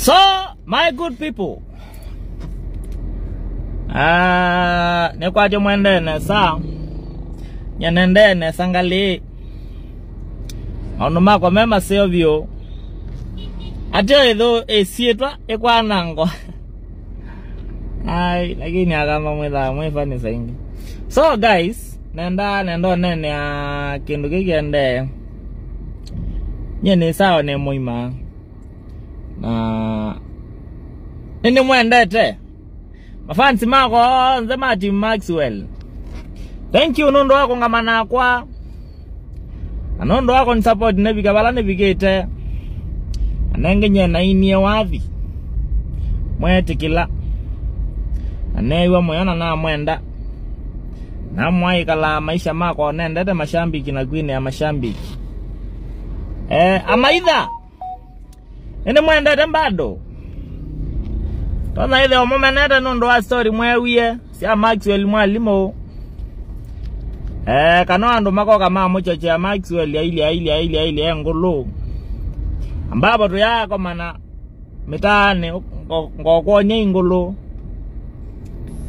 So, my good people, nekwaje mwendene saa nyanendene sangali onuma kwa mema sevyo atyo edho esietwa ekwanango ai lakini agamba mwetha mwefani saingi. So guys, nendo nene ya kindu kigende nyene sawa ne muima na nini mwendete mafansi mako nzema Team Maxwell. Thank you nondo wako ngamana kwa anondo wako ni support nebika bala nebigete anengenye na inie wathi mwetikila anewa moyana na mwenda na mwaikala maisha mako nendete mashambiki na kwine ya mashambiki amaitha ene mwendete mbado tona ile omumenete nondo wa story mwewie sia Maxwell mwalimo kano ando mako kama muchoche ya Maxwell ya ili engolo ambapo tu yako mana mitane ngokonye ingolo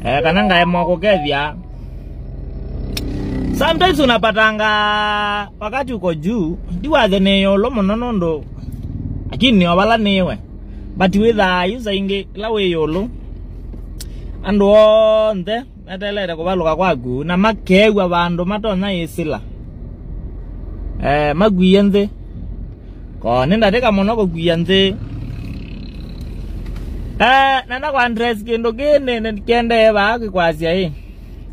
kananga emoko kethia. Sometimes unapatanga wakati uko juu ndiwaze neyo lomo nonondo akini wabala newe but with ayusa inge lawe yolo ando nde atalera kubaluka kwagu na makewa bandu matona yesila magwiyenze ko nenda teka monoko gwiyenze nanda kwa Andres kendo gene kende ba kwazia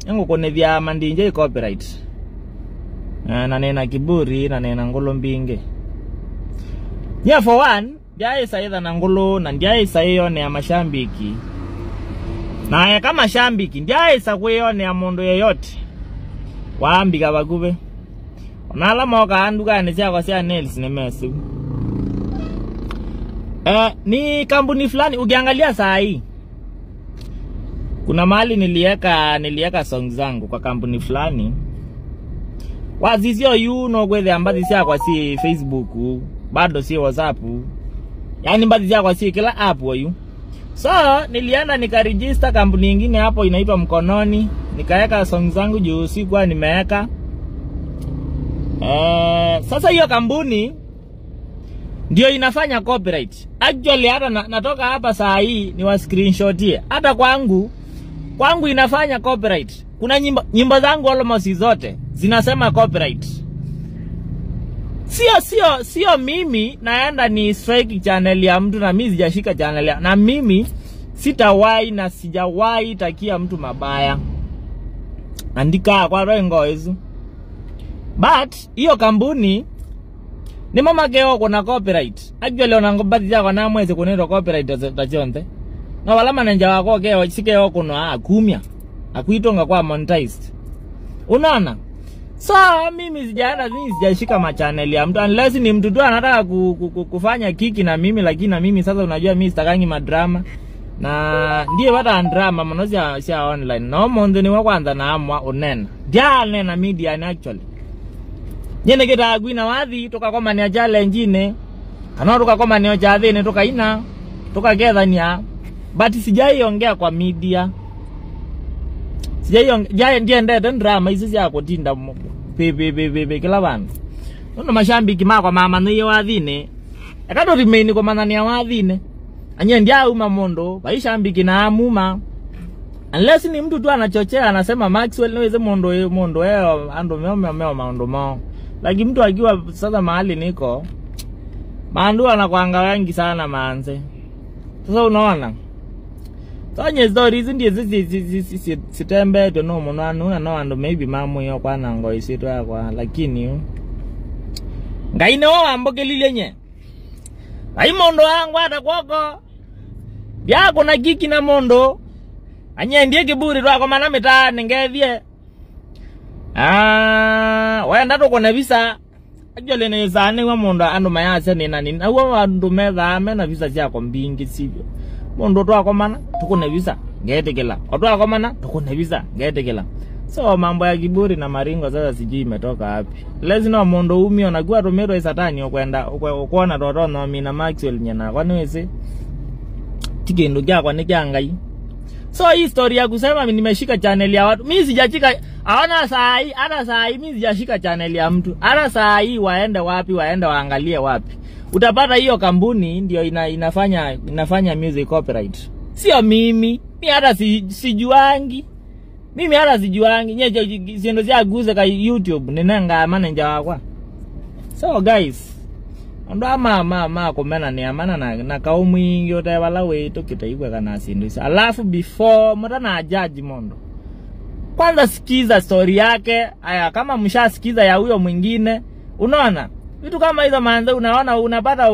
engukone vya mandinje copyright na nena kiburi na nena ngolo mbinge yeah for one ndiye saida na ngolo na ndiye sayo ne amashambiki na kama shambiki ndiye sakweyo ne amondo yeyote waambika bagube onala moka anduka ne chako sia nails ne mesu ni kampuni ukiangalia saa hii kuna mahali nilieka song zangu kwa kampuni fulani wazizio yuno kwethe ambazi sia kwa si Facebook bado si WhatsApp yani mbazi sia kwa si kila app wayu. So nilienda nikaregister kampuni nyingine hapo inaitwa Mkononi nikaeka song zangu juu sikuwa nimeweka sasa hiyo kampuni ndio inafanya copyright. Actually hata natoka hapa saa hii ni wa screenshotie. Hata kwangu inafanya copyright. Kuna nyimbo zangu almost zote zinasema copyright. Sio mimi naenda ni strike channel ya mtu na mimi sijashika channel ya na mimi sitawahi na sijawahi takia mtu mabaya. Andika kwa rengo hizo. But hiyo kampuni ni mama keo kuna copyright. Actually onangobati yako na mwezi kunendo copyright tachonte. Na wala manenja wako keo sikeo kuna kumya. Akuitonga kwa monetized. Unaona? So mimi sijashika ma channel ya mtu unless ni mtu tu anataka kufanya kiki na mimi, lakini na mimi sasa unajua mimi sitakangi madrama. Na ndiye wata drama manozi ya online. No monde ni wakwanza na amwa onena. Dia nena media ni actually. Nyene kita agwina wathi toka kwa mani ajale njine kana toka kwa mani ojathi ne toka ina toka gedhania but sijaiongea kwa media sijaiongea ndiye ndete drama hizi ya kutinda bebe kila bana nono mashambiki mako mama ni wathine akado remain kwa manani ya wathine anye ndia uma mondo baishambiki na amuma unless ni mtu tu anachochea anasema Maxwell niweze mondo ando meo mondo mao. Lagi mtu akiwa sasa mahali niko maandu anakuanga wengi sana manze. Sasa unaona Tanya story hizi ndiye sitembe to no monano na ando maybe mamu yo kwa nango isito yakwa lakini ngaine o amboke lilenye ai mondo wangu hata kwako byako na kiki na mondo anye ndiye kiburi rwako mana meta ningethie wenda to kona visa ajole ne zane wa mondo ando mayase ni nani na wa ndo metha mena visa yako mbingi sivyo mondo to akomana tukone visa ngetekela oto akomana tukone visa ngetekela. So mambo ya kiburi na maringo sasa sijui imetoka wapi. Lazima mondo umio na gwa romero isatani okwenda kuona toto na mimi na Maxwell nyana kwani wese Tikindu kyakwa ni kyangai. So hii story ya kusema nimeshika channel ya watu, mimi sijashika. Hata saa hii mimi sijashika channel ya mtu. Hata saa hii waende wapi, waende waangalie wapi. Utapata hiyo kampuni ndio inafanya music copyright. Sio mimi. Mimi hata sijuangi. Mimi hata sijuangi. Nye siendo sia guze ka YouTube ninenga manager wakwa. So guys, ando ama komena ni amana na kaumu ingi otawala wetu kitaigwe kana sindu. Alafu before mtana judge mondo, kwanza sikiza story yake. Aya, kama mshasikiza ya huyo mwingine, unaona vitu kama hizo manza, unaona unapata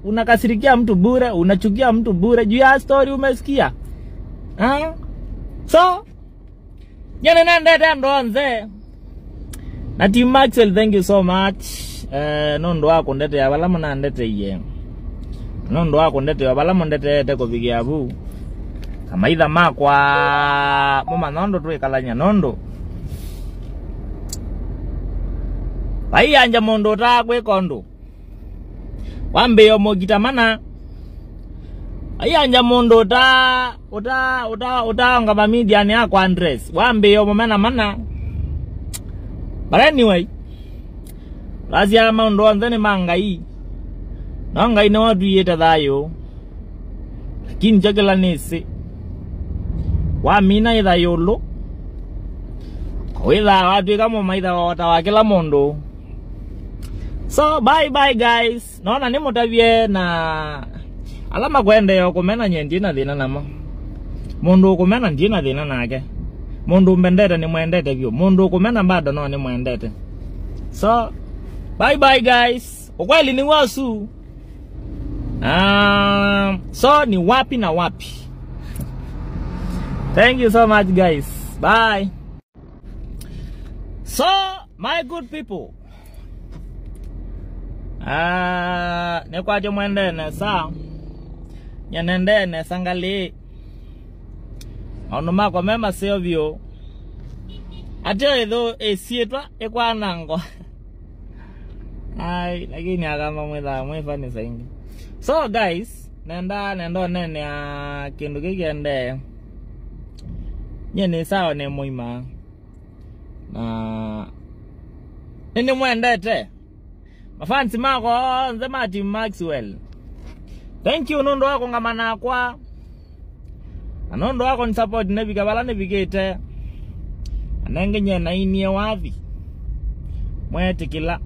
unakasirikia mtu bure, unachukia mtu bure juu ya story umesikia. So nyene nende ndonze na Team Maxwell, thank you so much. Nondo wako ndete ya balama na ndete ye. Nondo wako ndete ya balama ndete te kubigia abu. Kama idha makwa mama nondo tu ikalanya nondo. Bai anja mondo ta kwe kondo. Wambe yo mogitamana. Ai anja mondo ta uta ngaba media ni yako Andres. Wambe yo mana. But anyway, lazia mondo anzene mangai. Nangai na watu yeta dayo. Lakini jagala nese. Wa mina ida yolo. Kwela watu kama maida watawakela mondo. So bye guys. Naona nimo tavye na alama kwende yo kumena nyendina dina nama. Mondo kumena ndina dina nake. Mondo mbendete ni mwendete vyo. Mondo kumena bado no ni mwendete. So bye guys. Ukweli ni wasu. So ni wapi na wapi. Thank you so much guys. Bye. So my good people, nekwaje mwendene sa nyanendene sangali onuma kwa mema sevyo atyo edho esietwa ekwanango. Ai lakini agamba mwefani saingi. So guys, nenda nene kindu kigende nyene sawa ne muima na nini mwendete mafansi mako nzema Team Maxwell. Thank you nondo wako ngamana kwa anondo wako ni support nebika bala nebigete anenge nyena inie wathi mwetikila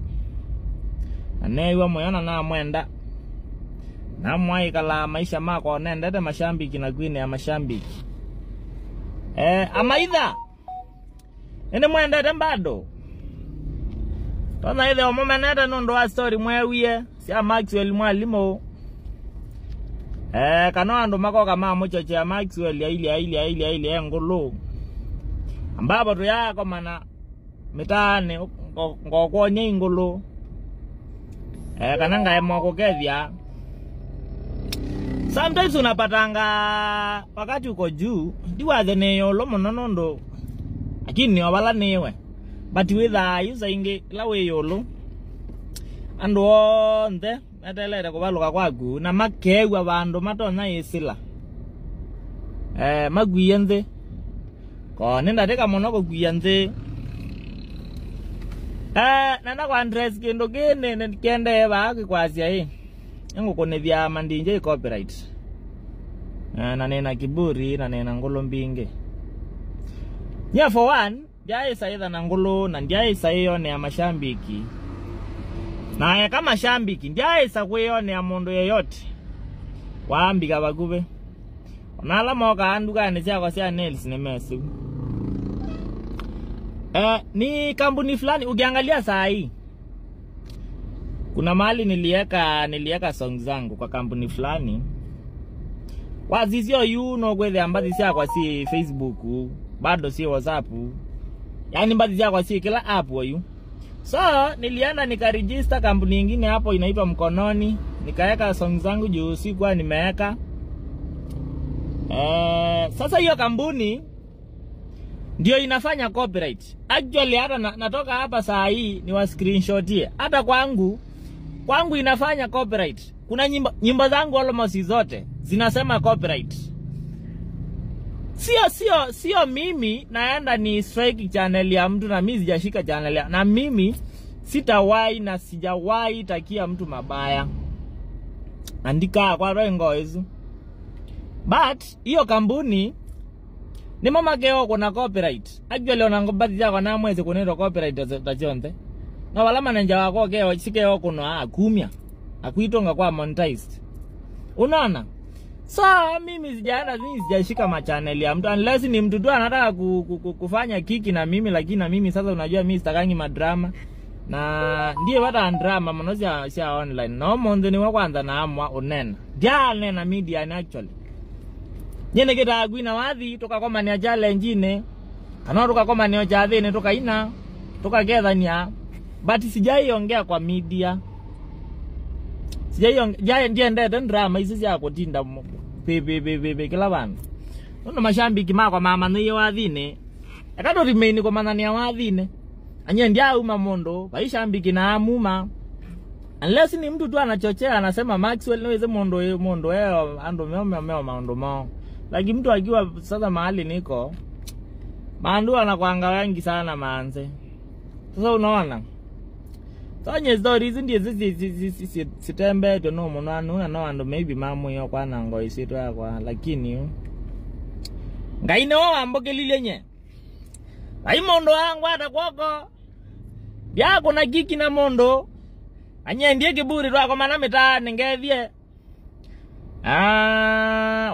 anewa moyona na mwenda na mwaikala maisha mako nendete mashambiki na gwine ya mashambiki. Amaidha ene mwendete mbado tona ile omomenete nondo wa story mwewie sia Maxwell mwalimo. Kano ando mako kama mochoche ya Maxwell ya ile ngolo ambapo tu yako mana mitane ngokonye ngolo. Kananga emoko kevya. Sometimes unapatanga wakati uko juu diwaze neyo lomo nondo lakini wabala newe but with user inge lawe yolo ando nte metelere kubaluka kwagu na makewa bandu matona yesila magwiyenze ko nenda teka monoko gwiyenze nanda kwa Andres kendo gene kende ba kwasya ngokone vya mandinje copyright. Na nena kiburi na nena ngolo mbinge. Nya for one, jae saida na ngolo na jae saiyone ya mashambiki. Na ya kama shambiki, jae sakweyone ya mondo yoyote. Waambika bagube. Onala moka anduka nisia kwa sia nails ni mesu. Ni kampuni fulani ukiangalia saa hii. Kuna mahali nilieka song zangu kwa kampuni fulani. Wazizio kwethe ambazi sia kwa si Facebook, bado si WhatsApp. Yani ambazi sia kwa si kila app wayu. So nilienda nikaregister kampuni nyingine hapo inaitwa Mkononi, nikaeka song zangu juu sikuwa nimeeka. Sasa hiyo kampuni ndio inafanya copyright. Actually hata natoka hapa saa hii ni wa screenshotie. Hata kwangu inafanya copyright. Kuna nyimbo zangu almost zote zinasema copyright. Sio mimi naenda ni strike channel ya mtu na mimi sijashika channel ya, na mimi sitawahi na sijawahi takia mtu mabaya. Andika kwa rengo hizo. But hiyo kampuni ni mama keo kuna copyright. Actually onangobati yako na mwezi kunero copyright tajonte. Na wala manager wako keo sikeo kuna akumia. Akuitonga kwa monetized. Unaona? So mimi sijashika ma channel ya mtu unless ni mtu tu anataka kufanya kiki na mimi, lakini na mimi sasa unajua mimi sitakangi madrama. Na ndiye wata drama manoja sia online. No monzo ni wa kwanza na amwa unena. Jale na media ni actually. Nyene kita agwina wathi tukakoma ni ajale njine. Kana tukakoma ni ojathini tukaina tukagethania. But sijaiongea kwa media. Sijaiongea ndiye ndete drama hizi ya kutinda pepe kila bana. Ono mashambiki mako mama ni wathini. Akado remain kwa manania wathini. Anye ndia uma mondo baishambiki na amuma. Unless ni mtu tu anachochea anasema Maxwell niweze mondo ando meo maondo mao. Lakini mtu akiwa sasa mahali niko maandu anakuanga wengi sana maanze. Sasa unaona? Tanye stories ndiye zizi sitembe to no monano na ando maybe mamu yo kwa nango isito yakwa, lakini ngaine wa amboke lilenye. Ai mondo wangu atakwoko. Ya kuna kiki na mondo. Anye ndiye kiburi rwako mana meta ningethie.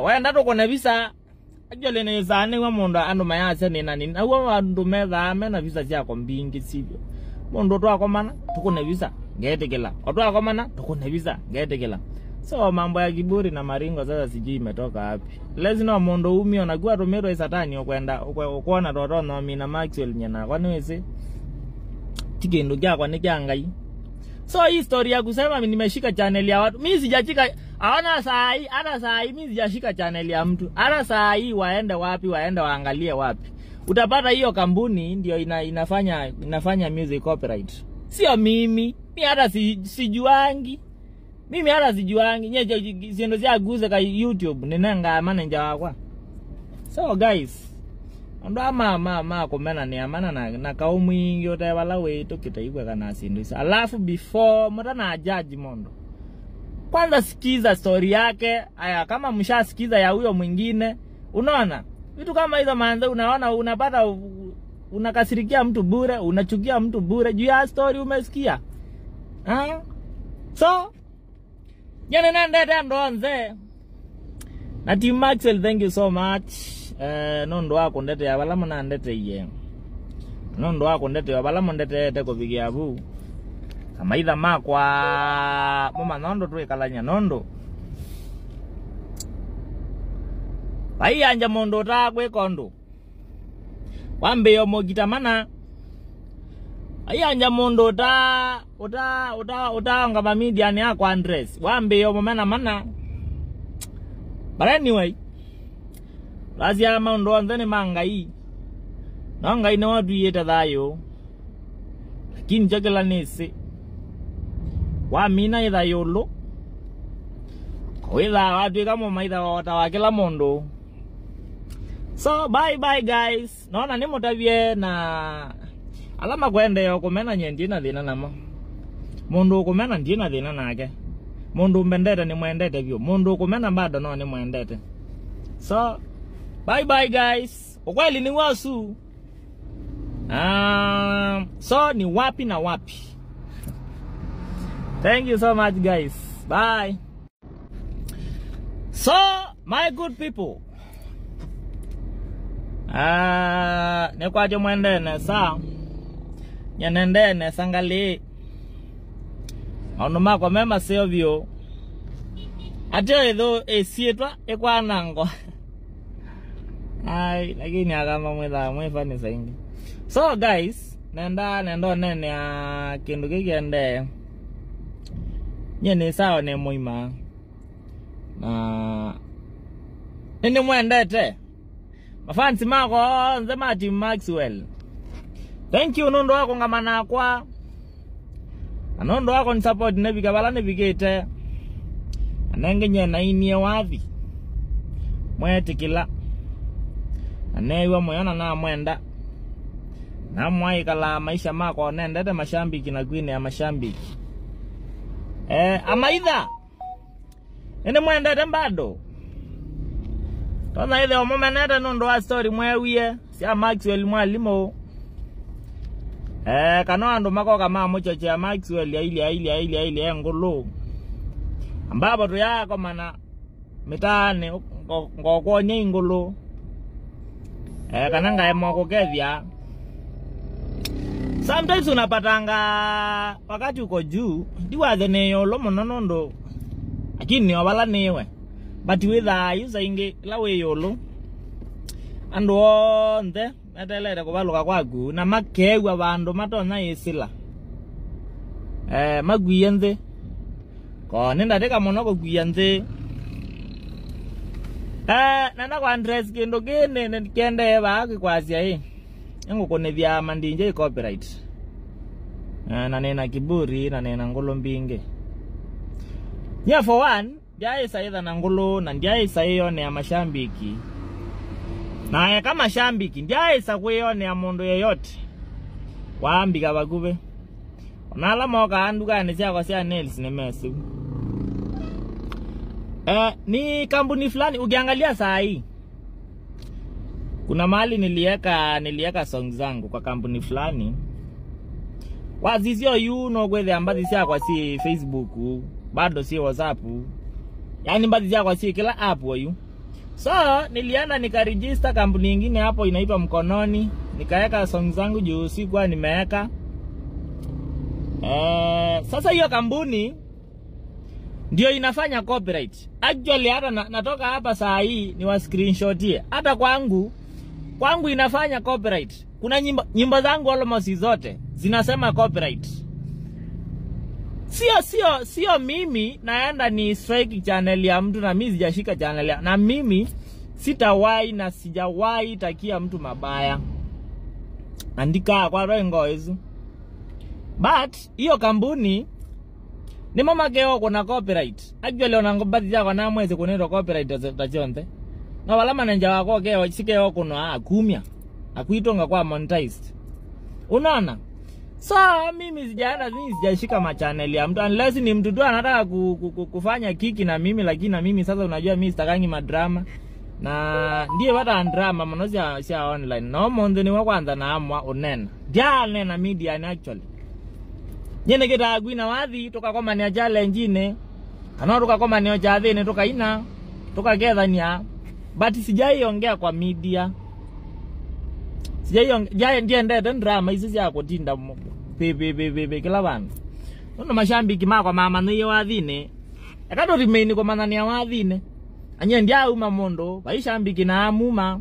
Wenda to kona visa. Ajole ne zane wa mondo ando mayase ni nani. Na wa ando meza na visa yako mbingi sivyo. Mondo twako mana tukone visa ngetekela. Otwako mana tukone visa ngetekela. So mambo ya kiburi na maringo sasa sijui imetoka wapi. Lazima mondo umio na gwa romero satani okwenda ukona roro no mina Maxwell nyana kwani wese tikendo kyako ni kyangai. So hii story ya kusema mimi nimeshika channel ya watu, mimi sijashika. Ana saa hii mimi sijashika channel ya mtu. Ana saa hii waende wapi, waende waangalie wapi. Utapata hiyo kampuni ndio inafanya music copyright. Sio mimi. Mimi hata sijuangi. Mimi hata sijuangi. Nye siendo zia guze ka YouTube ninanga manager wakwa. So guys, ando ama komena ni amana na kaumu ingi yote wala wetu kitaigwe kana sindu. Alafu before mtana judge mondo, kwanza sikiza story yake. Aya kama mshasikiza ya huyo mwingine, unaona vitu kama hizo manze, unaona unapata unakasirikia mtu bure, unachukia mtu bure juu ya story umesikia. So nyene nandete ndonze na Team Maxwell, thank you so much. Nondo wako ndete ya wala mna ndete ye. Nondo wako ndete ya wala ndete te kuvigia bu. Kama idha makwa mama nondo tu ikalanya nondo. Bai anja mondo ta kwe kondo. Wambe yo mogita mana. Ai anja mondo ta uta ngaba media ni akwa Andres. Wambe yo momena mana. But anyway, lazia mondo anzene mangai. Nangai no watu yeta dayo. Lakini jagala nese. Wa mina ida yolo. Kwela watu kama maida watawakela mondo. So bye guys. Naona ni mutavie na alama kwende yo kumena nyendina dina nama. Mondo kumena ndina dina nake. Mondo mbendete ni mwendete vyo. Mondo kumena bado no ni mwendete. So bye guys. Ukweli ni wasu. So ni wapi na wapi. Thank you so much guys. Bye. So my good people, nekwaje mwendene sa nyanendene sangali onuma kwa mema sevyo ate edo esietwa ekwanango ai lakini akama mwefani saingi. So guys, nendo nene ya kindu kigende nyene sawa ne muima na nini mwendete mafansi mako nzema Team Maxwell. Thank you nondo wako ngamana kwa anondo wako ni support nebika bala nebikete anenge nye na inie wathi mwetikila anewa moyona na mwenda na mwaikala maisha mako nendete mashambiki na kwini ya mashambiki amaitha ene mwendete mbado tona ile omumenete nondo wa story mwewie sia Maxwell mwalimo kano ando mako kama mochoche ya Maxwell ya ile ngolo ambapo tu yako mana mitane ngokonye ngolo kananga emoko kevya. Sometimes unapatanga wakati uko juu diwaze neyo lomo nonondo akini wala newe but with user inge lawe yolo ando nde metelere kubaluka kwagu na makewa bandu matona yesila magwiyenze ko nenda teka monoko gwiyenze nanda kwa Andres kendo gene kende baaki kwazia yangu kone vya mandinje copyright na nena kiburi na nena ngolo mbinge nya for one ndiye saida na ngolo na ndiye sayo ya mashambiki na kama shambiki ndiye sakweyo ya mondo yeyote waambika bagube onala moka anduka ne sia kwa sia nails ne mesu ni kampuni fulani ukiangalia saa hii kuna mahali nilieka song zangu kwa kampuni fulani wazizio yuno kwethe ambazi sia kwa si Facebook bado si WhatsApp yani ambazi sia kwa si kila app wayu so nilienda nikaregister kampuni nyingine hapo inaitwa Mkononi nikaeka song zangu juu sikuwa nimeweka sasa hiyo kampuni ndio inafanya copyright. Actually hata natoka hapa saa hii ni wa screenshotie. Hata kwangu inafanya copyright. Kuna nyimbo zangu almost zote zinasema copyright. Sio mimi naenda ni strike channel ya mtu na mimi sijashika channel ya. Na mimi sitawahi na sijawahi takia mtu mabaya. Andika kwa rengo hizo. But hiyo kampuni ni mama keo kuna copyright. Actually onangobati yako na mwezi kunero copyright tajonte. Na wala manager wako keo sikeo kuna kumia. Akuitonga kwa monetized. Unaona? So mimi sijashika ma channel ya mtu unless ni mtu tu anataka kufanya kiki na mimi lakini na mimi sasa unajua mimi sitakangi madrama. Na ndiye wata drama manozi ya online. No monde ni wa kwanza na amwa unena. Dia nena media ni actually. Nyene kita agwina wathi toka kwa mania challenge ine kana toka kwa mania chathini toka ina toka gethania but sijaiongea kwa media sijaiongea ndiye ndete drama hizi ya kutinda pepe kila bana ndo mashambiki mako mama niyo wathine akado remain kwa manania wathine anye ndia uma mondo baishambiki na amuma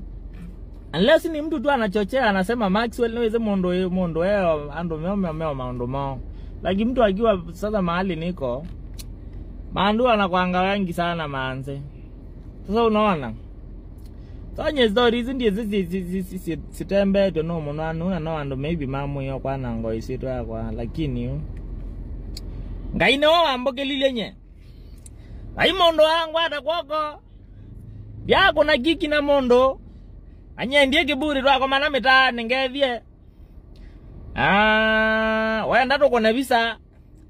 unless ni mtu tu anachochea anasema Maxwell niweze mondo yao ando meo maondo mao. Lakini mtu akiwa sasa mahali niko maandu anakuanga wengi sana manze. Sasa unaona Sonye story hizi ndiye sitembe to no mwana no ando maybe mamu yo kwa nango isitu kwa lakini ngaine wa ambokelile nye ai mondo wangu hata kwako bya kuna kiki na mondo anye ndiye kiburi rwako mana mita ningethie wenda to kona visa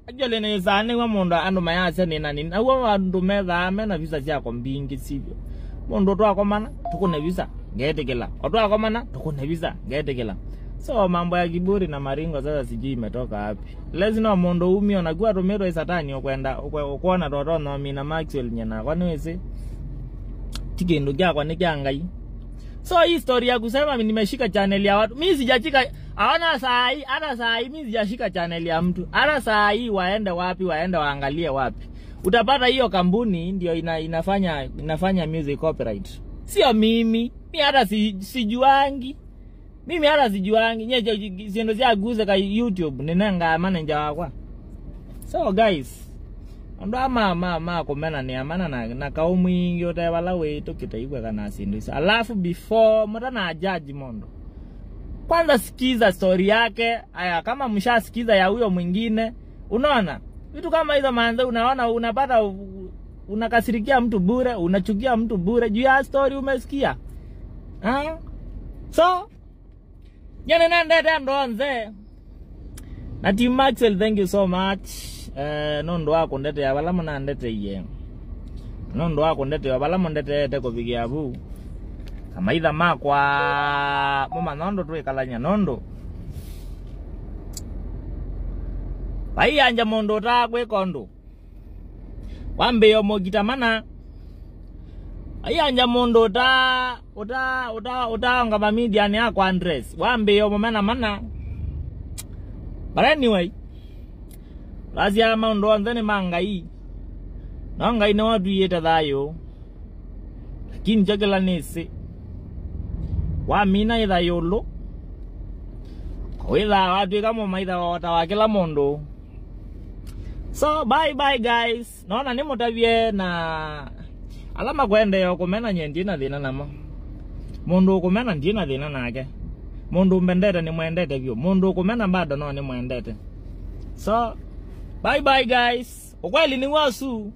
ajole ne zane wa mondo ando mayase ni nani na wa ando metha mena visa yako mbingi sivyo mondo to akomana tukune visa ngetekela oto akomana tukune visa ngetekela so mambo ya kiburi na maringo sasa sijui imetoka wapi lazima mondo umio na gwa romero isatani okwenda kuona toto no mina Maxwell nyana kwani wese tikendo kyako ni kyangai so hii story ya kusema mimi nimeshika channel ya watu mimi sijachika haona saa hii mimi sijashika channel ya mtu hata saa hii waende wapi waende waangalie wapi utapata hiyo kampuni ndio inafanya music copyright sio mimi hata sijuangi mimi hata sijuangi nyeje siendo zia guze ka YouTube ninanga manager wakwa so guys ndo ama komena ni amana na kaumu ingi otawala wetu kitaigwe kana sindisa alafu before mtana judge mondo kwanza sikiza story yake aya kama mshasikiza ya huyo mwingine unaona vitu kama hizo manze unaona unapata unakasirikia mtu bure, unachukia mtu bure juu ya story umesikia. So yana nandete ndonze na Team Maxwell, thank you so much. Nondo wako ndete ya balama na ndete ye. Nondo wako ndete ya balama ndete te kupigia bu. Kama idha makwa mama nondo tu ikalanya nondo. Bai anja mondo ta kwe kondo. Wambe yo mogitamana. Ai anja mondo ta ngaba media ni yako Andres. Wambe yo mana. But anyway, lazia mondo anzene mangai. Nangai no watu yeta dayo. Lakini jagala nese. Wa mina ida yolo. Kwela watu kama maida watawakela mondo. So bye guys. Naona ni mutavye na alama kwende yo kumena nyendina dina nama. Mondo kumena ndina dina nake. Mondo mbendete ni mwendete vyo. Mondo kumena bado no ni mwendete. So bye guys. Ukweli ni wasu.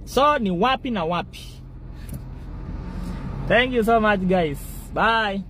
So ni wapi na wapi. Thank you so much guys. Bye.